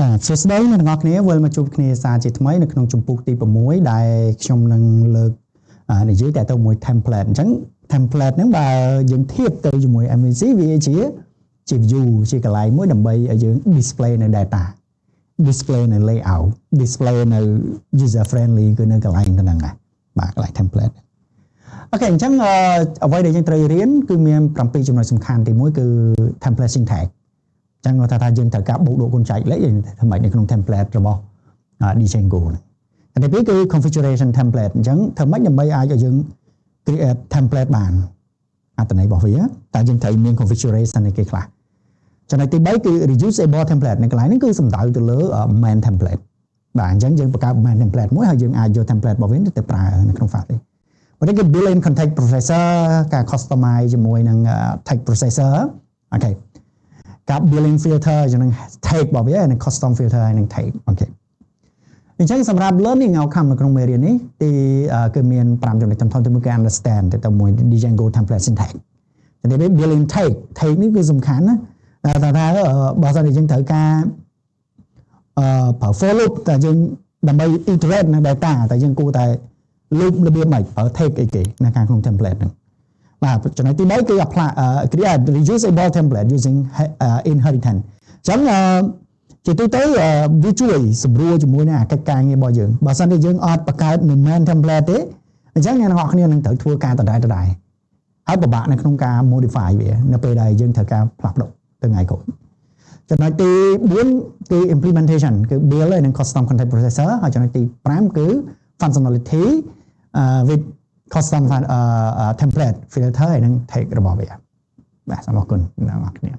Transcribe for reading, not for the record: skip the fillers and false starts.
បាទសួស្តីអ្នកទាំងអស់គ្នាវិលមកជួបគ្នាសារជាថ្មីនៅក្នុងជំពូកទី6ដែលខ្ញុំនឹងលើកនិយាយតែទៅមួយ template អញ្ចឹង template ហ្នឹងបើយើងធៀបទៅជាមួយ MVC វាជា view ជាកន្លែងមួយដើម្បីឲ្យយើង display នៅ data display នៅ layout display នៅ user friendly គឺនៅកន្លែងហ្នឹងដែរបាទកន្លែង template អូខេអញ្ចឹងអ្វីដែលយើងត្រូវរៀនគឺមាន7ចំណុចសំខាន់ទី1គឺ template syntaxចឹងគាត់ថាយើងត្រូវការបូកដកគុណចែកលេខយើងធ្វើម៉េចនៅក្នុង template របស់ Django ហ្នឹងទី2គឺ configuration template អញ្ចឹងធ្វើម៉េចដើម្បីអាចឲ្យយើង create template បានអត្ថន័យរបស់វាតែយើងត្រូវមាន configuration នៃគេខ្លះចំណុចទី3គឺ reusable template នៅកន្លែងនេះគឺសំដៅទៅលើ main template បាទអញ្ចឹងយើងបង្កើត main template មួយហើយយើងអាចយក template របស់វាទៅប្រើនៅក្នុង file នេះបើនេះគឺ built-in context processor ការ customize ជាមួយនឹង text processor អូខេការ built-in filter ជាមួយនឹង take របស់វានិង custom filter ហើយនឹង take អូខេអញ្ចឹងសម្រាប់ learning outcome នៅក្នុងមេរៀននេះទីគឺមាន5ចំណុចសំខាន់ទី1គឺ understand ទៅមួយ Django template syntax ទី2 built-in take នេះគឺសំខាន់ណាថាបើសិនជាយើងត្រូវការប្រើ for loop តែយើងដើម្បី iterate នៅ data តែយើងគួរតែ loop របៀបម៉េចប្រើ take អីគេនៅខាងក្នុង template ហ្នឹងបាទចំណុចទី3គឺ apply create reusable template using inheritance អញ្ចឹងជាទូទៅវាជួយសម្រួលជាមួយនឹងកិច្ចការងាររបស់យើងបើសិនជាយើងអត់បង្កើតនៅ main template ទេអញ្ចឹងអ្នកនរគ្នានឹងត្រូវធ្វើការដដែលហើយពិបាកនៅក្នុងការ modify វានៅពេលដែលយើងត្រូវការផ្លាស់ប្ដូរទៅថ្ងៃក្រោយចំណុចទី4គឺ implementation គឺ build ហើយនិង custom context processor ហើយចំណុចទី5គឺ functionality with custom template filter ហើយនឹង take របស់វាបាទសូមអរគុណអ្នកនរគ្នា